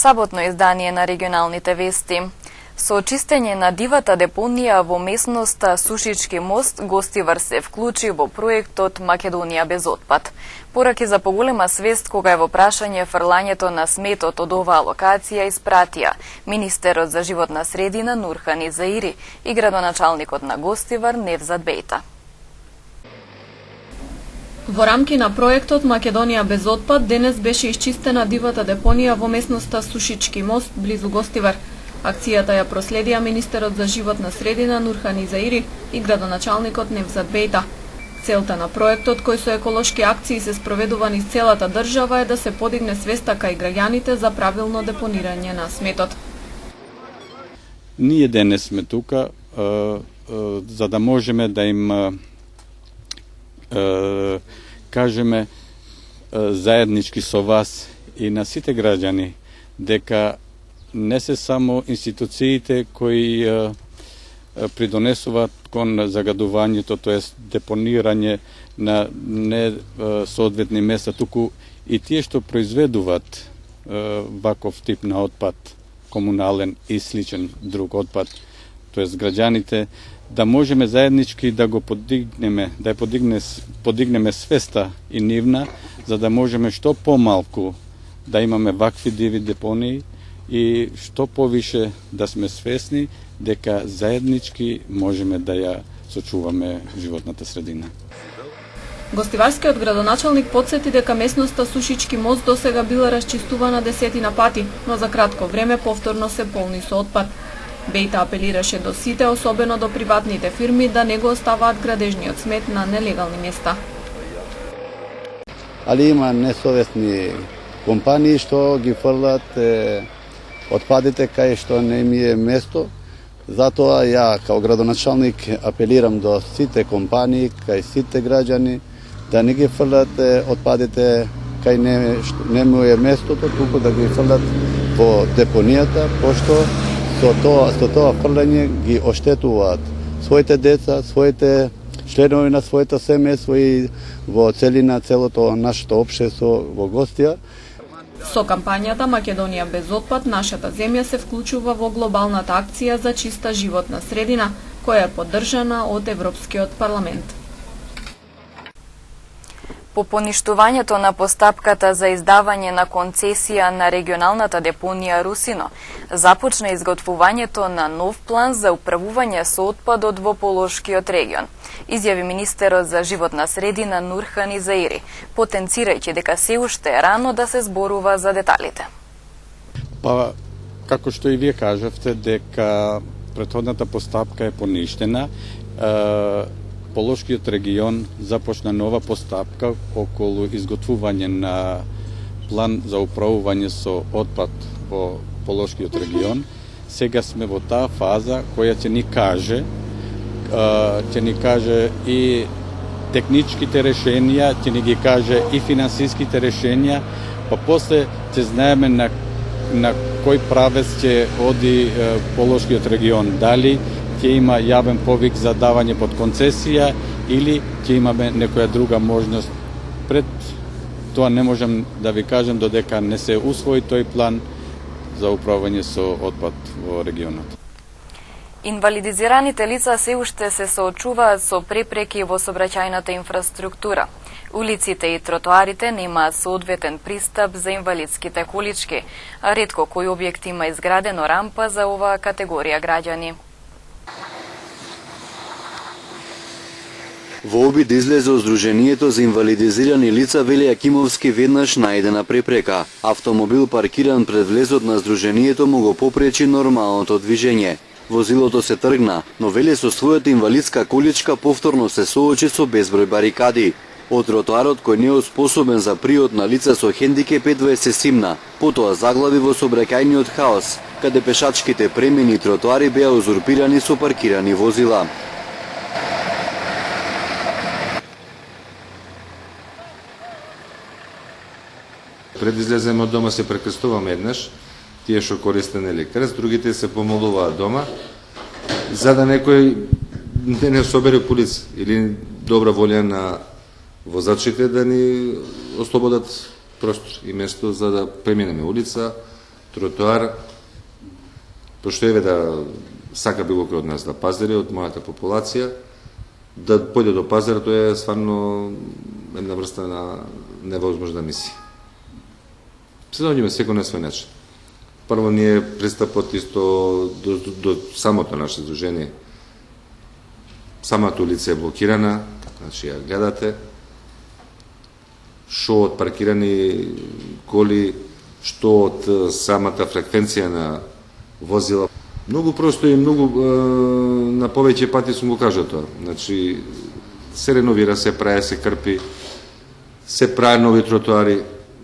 Саботно издание на регионалните вести. Со очистење на дивата депонија во местноста Сушички мост, Гостивар се вклучи во проектот Македонија без отпад. Пораки за поголема свест кога е во прашање фрлањето на сметот од оваа локација испратија министерот за животна средина Нурхан Изаири и градоначалникот на Гостивар Невзат Бејта. Во рамки на проектот Македонија без отпад денес беше исчистена дивата депонија во местноста Сушички мост близу Гостивар. Акцијата ја проследија министерот за животна средина Нурхан Изаири и градоначалникот Невзат Бејта. Целта на проектот, кој со еколошки акции се спроведува низ целата држава, е да се подигне свеста кај граѓаните за правилно депонирање на сметот. Ние денес сме тука за да можеме да им кажеме заеднички со вас и на сите граѓани дека не се само институциите кои придонесуваат кон загадувањето, тоест депонирање на несоодветни места, туку и тие што произведуваат ваков тип на отпад, комунален и сличен друг отпад, тоест граѓаните, да можеме заеднички да го подигнеме, да подигнеме свеста и нивна, за да можеме што помалку да имаме вакви диви депонии и што повише да сме свесни дека заеднички можеме да ја сочуваме животната средина. Гостиварскиот градоначалник потсети дека местноста Сушички мост досега била расчистувана десетина пати, но за кратко време повторно се полни со отпад. Бејта апелираше до сите, особено до приватните фирми, да не го оставаат градежниот смет на нелегални места. Али има несовесни компании што ги фрлат отпадите кај што не ми е место. Затоа ја као градоначалник апелирам до сите компании, кај сите граѓани, да не ги фрлат отпадите кај не му е местото, туку да ги фрлат во депонијата, пошто со тоа фрлање ги оштетуваат своите деца, своите членови на своето семејство и во целина целото нашето општество во Гостија. Со кампањата Македонија без отпад, нашата земја се вклучува во глобалната акција за чиста животна средина, која е поддржана од Европскиот парламент. По поништувањето на постапката за издавање на концесија на регионалната депонија Русино, започна изготвувањето на нов план за управување со отпадот во Полошкиот регион, изјави министерот за животна средина Нурхан Изаири, потенцирајќи дека се уште е рано да се зборува за деталите. Па, како што и вие кажавте, дека претходната постапка е поништена, Полошкиот регион започна нова постапка околу изготвување на план за управување со отпад во Полошкиот регион. Сега сме во таа фаза која ќе ни каже и техничките решенија, ќе ни ги каже и финансиските решенија, па после ќе знаеме на кој правец ќе оди Полошкиот регион, дали ќе има јавен повик за давање под концесија или ќе имаме некоја друга можност. Пред тоа не можам да ви кажам додека не се усвои тој план за управување со отпад во регионот. Инвалидизираните лица се уште се соочуваат со препреки во сообраќајната инфраструктура. Улиците и тротоарите немаат соодветен пристап за инвалидските колички, а ретко кој објект има изградено рампа за оваа категорија граѓани. Во обид да излезе од Сдруженијето за инвалидизирани лица вели Акимовски веднаш најдена препрека. Автомобил паркиран пред влезот на Сдруженијето му го попречи нормалното движење. Возилото се тргна, но вели со својата инвалидска количка повторно се соочи со безброј барикади. Од тротоарот кој не е способен за пријот на лица со хендикеп едва се симна, потоа заглави во сообраќајниот хаос, каде пешачките премини и тротоари беа узурпирани со паркирани возила. Пред излеземе од дома се прекрстуваме еднаш, тие што користен електрес, другите се помолуваат дома, за да некој не собере полица или добра волја на возачите да ни ослободат простор и место за да преминеме улица тротоар, пошто еве да сака било кој од нас да пазари, од мојата популација, да појде до пазар, тоа е стварно една врста на невозможна мисија. Се доаѓаме секој на свој начин. Прво ние пристапот исто до самото наше здружение. Самата улица е блокирана, значи ја гледате, што од паркирани коли, што од самата фреквенција на возила. Многу просто и многу на повеќе пати сум го кажал тоа. Значи, се реновира, се прави, се крпи, се прави нови тротоари,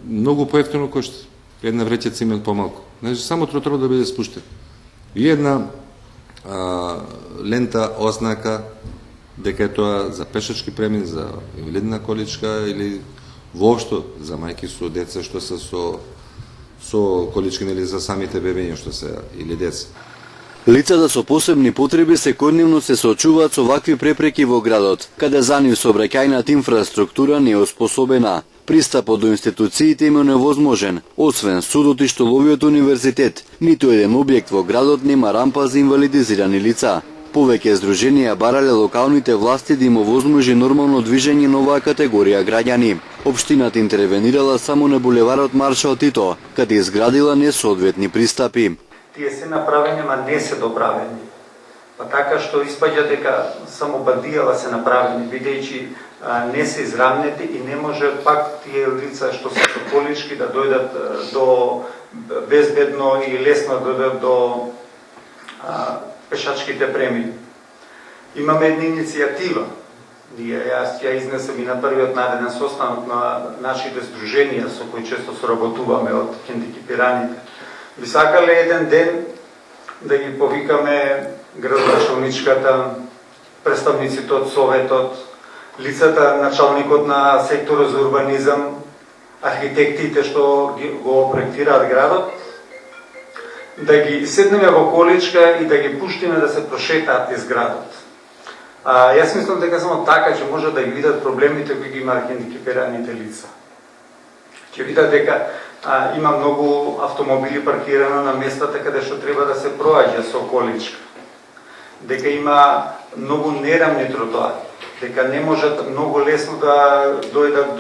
многу поевтино кошта. Една вреќа цимент помалку. Значи, само тротоарот да биде спуштен. И една лента, ознака, дека е тоа за пешачки премин, за инвалидна количка или воопшто за мајки со деца што се со колички, нели за самите бебења што се или деца. Лицата со посебни потреби секојдневно се соочуваат со вакви препреки во градот, каде за нив сообраќајната инфраструктура не е оспособена. Пристапот до институциите им е невозможен, освен судот и Штоловиот универзитет. Ниту еден објект во градот нема рампа за инвалидизирани лица. Повеќе здруженија барале локалните власти да им овозможи нормално движење на оваа категорија граѓани. Општината интервенирала само на булеварот Маршал Тито, каде изградила несоодветни пристапи. Тие се направени, ама не се доправени. Па така што испаѓа дека само бадијала се направени, бидејќи не се израмнети и не може пак тие лица што се со колички да дојдат до безбедно и лесно дојдат до пешачките премини. Имаме една иницијатива. Јас ја изнесам и на првиот наведен состанок на нашите здруженија со кои често соработуваме од хендикепираните. Би сакале еден ден да ги повикаме градоначалничката, представниците од Советот, лицата, началникот на секторот за урбанизам, архитектите што го проектираат градот, да ги седнеме во количка и да ги пуштиме да се прошетаат из градот. Јас мислам дека само така ќе може да ги видат проблемите кои ги имаат хендикепираните лица. Ќе видат дека има многу автомобили паркирани на местата каде што треба да се проаѓа со количка. Дека има многу нерамни тротоари, дека не можат многу лесно да дојдат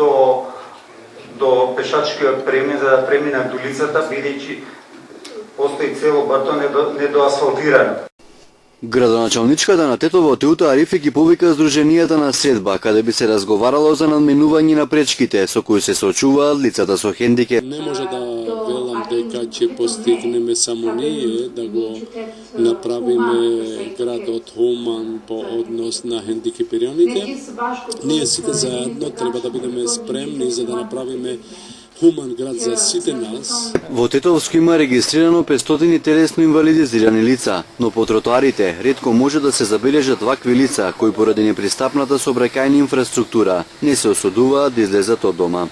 до пешачкиот премин за да преминат улицата, бидејќи постои цело брто недоасфалтирано. Градоначалничката на Тетово Теута Арифи ги повика здруженијата на средба, каде би се разговарало за надминување на пречките со кои се соочуваат лицата со хендикеп. Не може да велам дека ќе постигнеме само ние да го направиме градот хуман по однос на хендикепираните. Ние сите заедно треба да бидеме спремни за да направиме хуман град за сите нас. Во Тетовско има регистрирано 500 телесно инвалидизирани лица, но по тротоарите ретко може да се забележат вакви лица кои поради непристапната сообраќајна инфраструктура не се осудуваат да излезат од дома.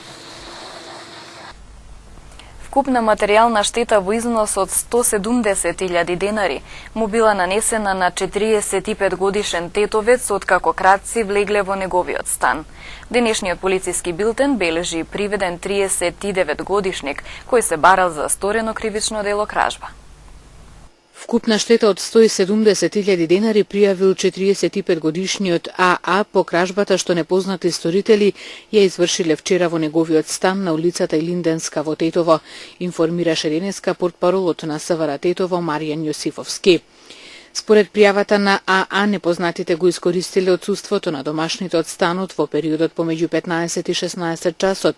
Вкупна материјална штета во износ од 170.000 денари му била нанесена на 45 годишен тетовец откако кратци влегле во неговиот стан. Денешниот полициски билтен бележи приведен 39 годишник кој се барал за сторено кривично дело кражба. Вкупна штета од 170.000 денари пријавил 45 годишниот АА по кражбата што непознати сторители ја извршиле вчера во неговиот стан на улицата Илинденска во Тетово, информираше денеска портпаролот на СВР Тетово Маријан Јосифовски. Според пријавата на АА, непознатите го искористиле отсуството на домашните од станот во периодот помеѓу 15 и 16 часот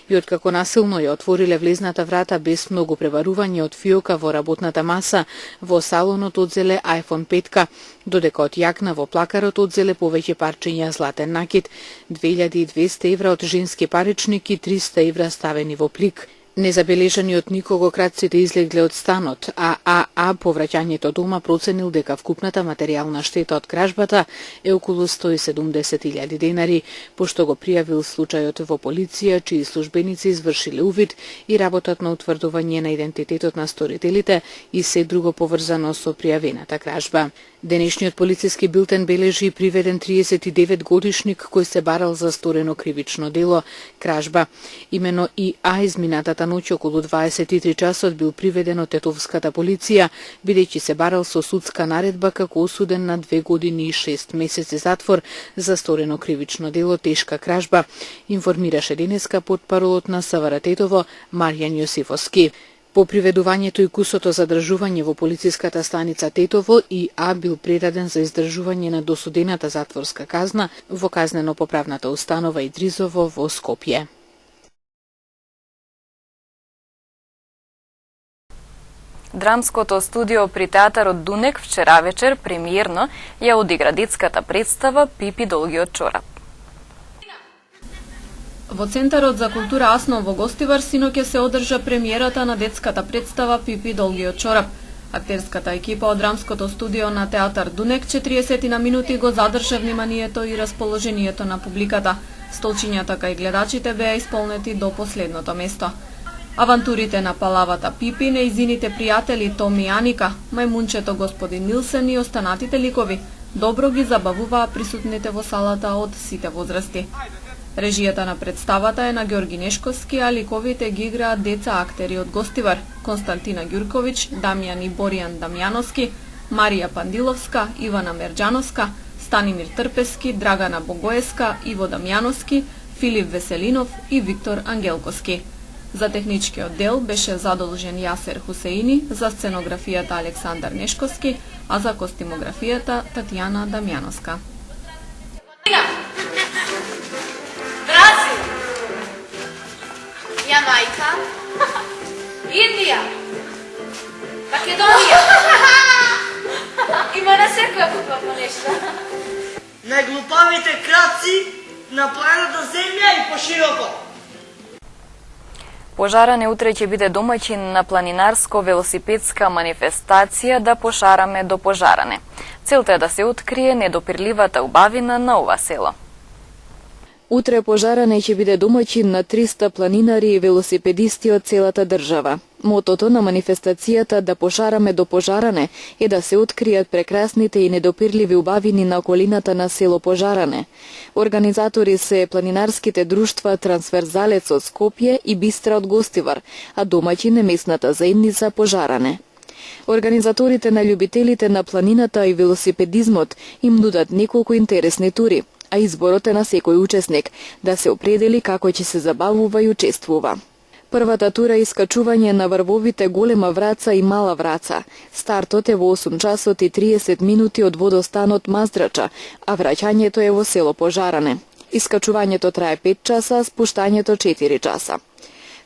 и откако насилно ја отвориле влезната врата без многу пребарување од фиока во работната маса, во салонот одзеле iPhone 5, додека од јакна во плакарот одзеле повеќе парчиња златен накид, 2200 евра од женски паричник и 300 евра ставени во плик. Незабележани од никого кратците излегле од станот, а АА по враќањето дома проценил дека вкупната материјална штета од кражбата е околу 170.000 денари, пошто го пријавил случајот во полиција, чии службеници извршиле увид и работат на утврдување на идентитетот на сторителите и се друго поврзано со пријавената кражба. Денешниот полициски билтен бележи приведен 39 годишник кој се барал за сторено кривично дело, кражба. Имено и изминатата ноќ околу 23 часот бил приведен од тетовската полиција, бидејќи се барал со судска наредба како осуден на 2 години и 6 месеци затвор за сторено кривично дело, тешка кражба, информираше денеска портпаролот на СВР Тетово Маријан Јосифовски. По приведувањето и кусото задржување во полициската станица Тетово, И.А. бил предаден за издржување на досудената затворска казна во казнено-поправната установа Идризово во Скопје. Драмското студио при театарот Дунек вчера вечер премиерно ја одигра детската представа Пипи долгиот чорап. Во Центарот за култура Асно во Гостивар синоќа се одржа премиерата на детската представа Пипи долгиот чорап. Актерската екипа од драмското студио на театар Дунек 40 на минути го задржа вниманието и расположението на публиката. Столчињата кај гледачите беа исполнети до последното место. Авантурите на палавата Пипи, нејзините пријатели Томи и Аника, мајмунчето господин Нилсен и останатите ликови добро ги забавуваа присутните во салата од сите возрасти. Режијата на представата е на Ѓорги Нешковски, а ликовите ги играат деца актери од Гостивар: Константина Ѓурковиќ, Дамјан и Боријан Дамјановски, Марија Пандиловска, Ивана Мерџановска, Станимир Трпески, Драгана Богоеска, Иво Дамјановски, Филип Веселинов и Виктор Ангелковски. За техничкиот дел беше задолжен Јасер Хусеини, за сценографијата Александар Нешковски, а за костимографијата Татјана Дамјановска. Бразил, Јамајка, Индија, Македонија. Има на секоја по нешто. Најглупавите краци на планета Земја и пошироко. Пожаране утре ќе биде домаќин на планинарско-велосипедска манифестација Да пошараме до пожаране. Целта е да се открие недопирливата убавина на ова село. Утре пожаране ќе биде домаќин на 300 планинари и велосипедисти од целата држава. Мотото на манифестацијата Да пошараме до пожаране е да се откријат прекрасните и недопирливи убавини на околината на село Пожаране. Организатори се планинарските друштва Трансверзалец од Скопје и Бистра од Гостивар, а домаќин е местната заедница Пожаране. Организаторите на љубителите на планината и велосипедизмот им нудат неколку интересни тури, а изборот е на секој учесник да се определи како ќе се забавува и учествува. Првата тура е искачување на врвовите Голема Враца и Мала Враца. Стартот е во 8 часот и 30 минути од водостанот Маздрача, а враќањето е во село Пожаране. Искачувањето трае 5 часа, а спуштањето 4 часа.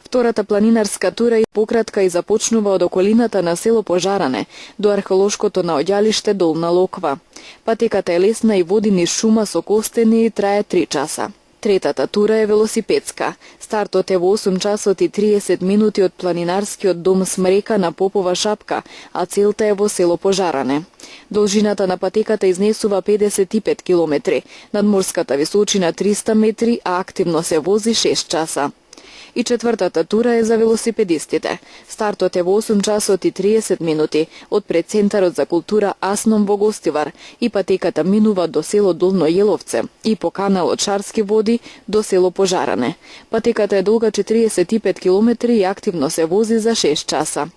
Втората планинарска тура е пократка и започнува од околината на село Пожаране до археолошкото наоѓалиште Долна Локва. Патеката е лесна и води низ шума со костени и трае 3 часа. Третата тура е велосипедска. Стартот е во 8 часот и 30 минути од планинарскиот дом Смрека на Попова шапка, а целта е во село Пожаране. Должината на патеката изнесува 55 километри, надморската височина 300 метри, а активно се вози 6 часа. И четвртата тура е за велосипедистите. Стартот е во 8 часот и 30 минути од пред Центарот за култура Асном во Гостивар и патеката минува до село Долно Јеловце и по каналот Шарски води до село Пожаране. Патеката е долга 45 километри и активно се вози за 6 часа.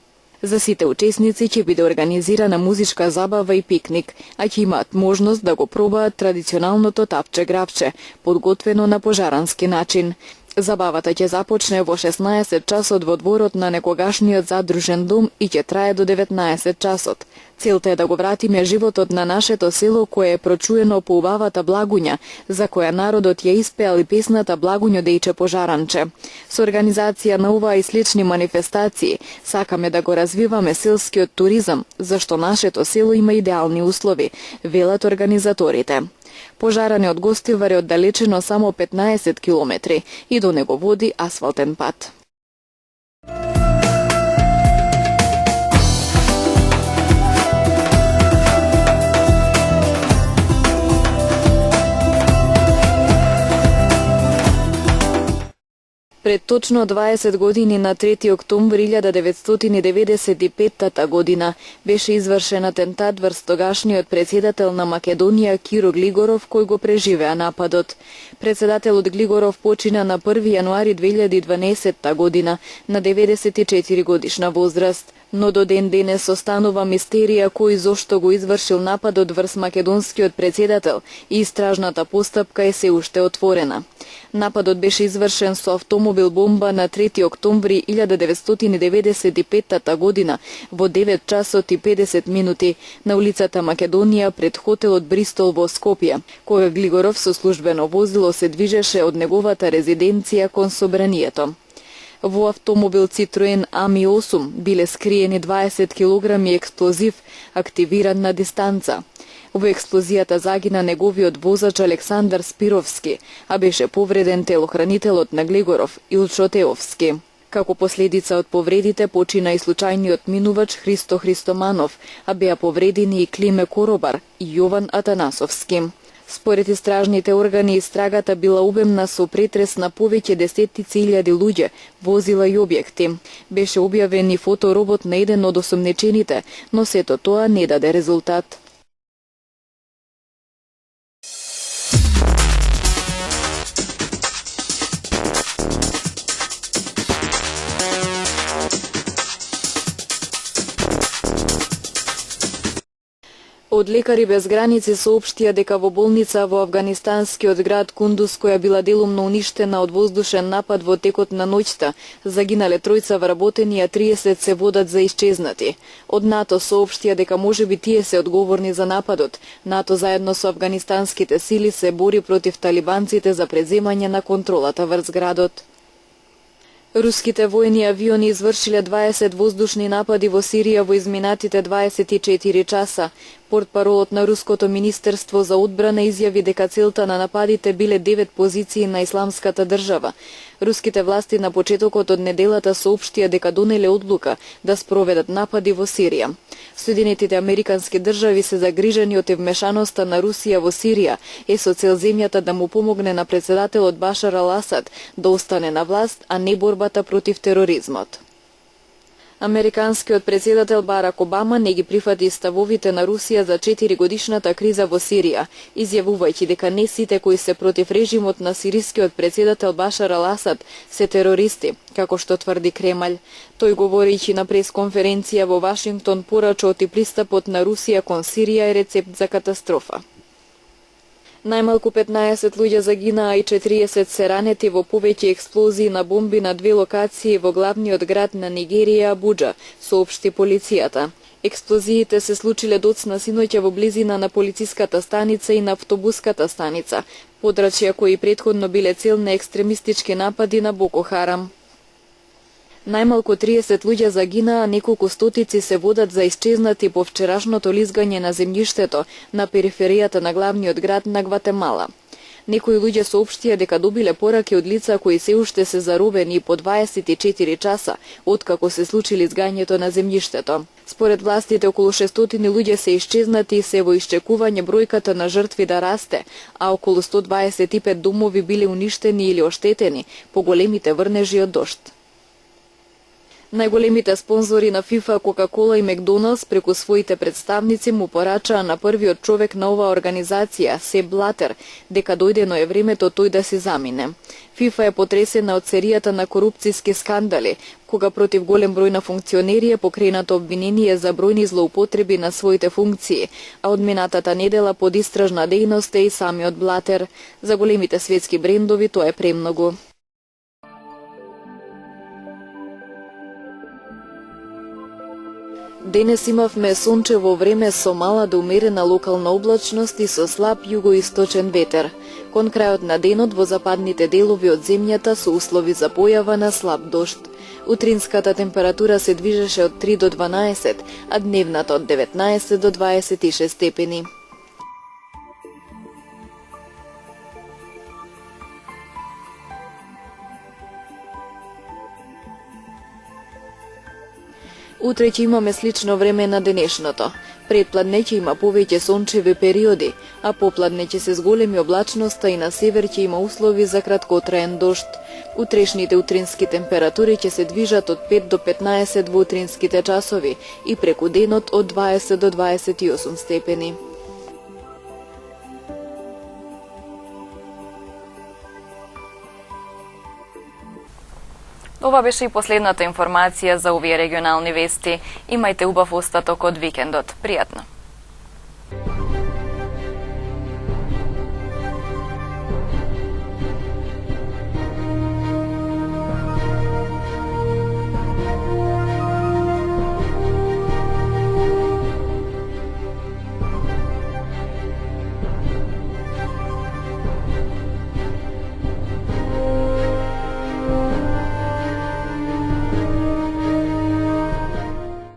За сите учесници ќе биде организирана музичка забава и пикник, а ќе имаат можност да го пробаат традиционалното тапче гравче, подготвено на пожарански начин. Забавата ќе започне во 16 часот во дворот на некогашниот задружен дом и ќе трае до 19 часот. Целта е да го вратиме животот на нашето село кое е прочуено по убавата Благуња, за која народот ја испеал и песната Благуњо дејче пожаранче. Со организација на оваа и слични манифестации сакаме да го развиваме селскиот туризам, зашто нашето село има идеални услови, велат организаторите. Пожаране од Гостивар е оддалечено само 15 километри и до него води асфалтен пат. Пред точно 20 години на 3 октомври 1995 година беше извршен атентат врз тогашниот председател на Македонија Киро Глигоров, кој го преживеа нападот. Председателот Глигоров почина на 1 јануари 2012 година на 94 годишна возраст. Но до ден денес останува мистерија кој зошто го извршил нападот врз македонскиот председател и истражната постапка е се уште отворена. Нападот беше извршен со автомобил бомба на 3 октомври 1995 година во 9 часот и 50 минути на улицата Македонија пред хотелот Бристол во Скопје, кога Глигоров со службено возило се движеше од неговата резиденција кон собранието. Во автомобил Citroen Ami 8 биле скриени 20 кг експлозив, активиран на дистанца. Во експлозијата загина неговиот возач Александар Спировски, а беше повреден телохранителот на Глигоров Илчо Теовски. Како последица од повредите почина и случајниот минувач Христо Христоманов, а беа повредени и Климе Коробар и Јован Атанасовски. Според истражните органи, истрагата била обемна со претрес на повеќе десетици илјади луѓе, возила и објекти. Беше објавен и фоторобот на еден од осомнечените, но сето тоа не даде резултат. Од Лекари без граници соопштија дека во болница во афганистанскиот град Кундуз, која била делумно уништена од воздушен напад во текот на ноќта, загинале 3 вработени, а 30 се водат за исчезнати. Од НАТО соопштија дека можеби тие се одговорни за нападот. НАТО заедно со афганистанските сили се бори против талибанците за преземање на контролата врз градот. Руските војни авиони извршиле 20 воздушни напади во Сирија во изминатите 24 часа. Портпаролот на Руското министерство за одбрана изјави дека целта на нападите биле 9 позиции на Исламската држава. Руските власти на почетокот од неделата соопштија дека донеле одлука да спроведат напади во Сирија. Соединетите американски држави се загрижени од вмешаноста на Русија во Сирија и со цел земјата да му помогне на председателот Башар ал-Асад да остане на власт, а не борбата против тероризмот. Американскиот председател Барак Обама не ги прифати ставовите на Русија за 4-годишната криза во Сирија, изјавувајќи дека не сите кои се против режимот на сирискиот председател Башар ал-Асад се терористи, како што тврди Кремљ. Тој говорејќи на пресконференција во Вашингтон порача оти пристапот на Русија кон Сирија е рецепт за катастрофа. Најмалку 15 луѓе загинаа и 40 се ранети во повеќе експлозии на бомби на 2 локации во главниот град на Нигерија, Абуџа, соопшти полицијата. Експлозиите се случиле доцна синоќа во близина на полициската станица и на автобуската станица, подрачја кои претходно биле цел на екстремистички напади на Боко Харам. Најмалку 30 луѓе загинаа, а неколку стотици се водат за исчезнати по вчерашното лизгање на земјиштето на периферијата на главниот град на Гватемала. Некои луѓе соопштија дека добиле пораки од лица кои се уште се заробени по 24 часа откако се случи лизгањето на земјиштето. Според властите, околу 600 луѓе се исчезнати и се во исчекување бројката на жртви да расте, а околу 125 домови биле уништени или оштетени по големите врнежи од дожд. Најголемите спонзори на FIFA, Coca-Cola и Макдоналдс преку своите представници му порачаа на првиот човек на оваа организација, Себ Блатер, дека дојдено е времето тој да се замине. FIFA е потресена од серијата на корупцијски скандали, кога против голем број на функционери е покренато обвинение за бројни злоупотреби на своите функции, а од минатата недела под истражна дејност е и самиот Блатер. За големите светски брендови тоа е премногу. Денес имавме сончево време со мала до умерена локална облачност и со слаб југоисточен ветер. Кон крајот на денот во западните делови од земјата со услови за појава на слаб дожд. Утринската температура се движеше од 3 до 12, а дневната од 19 до 26 степени. Утре ќе имаме слично време на денешното. Предпладне ќе има повеќе сончеви периоди, а попладне ќе се зголеми облачноста и на север ќе има услови за краткотраен дожд. Утрешните утрински температури ќе се движат од 5 до 15 во утринските часови и преку денот од 20 до 28 степени. Ова беше и последната информација за овие регионални вести. Имајте убав остаток од викендот. Пријатно!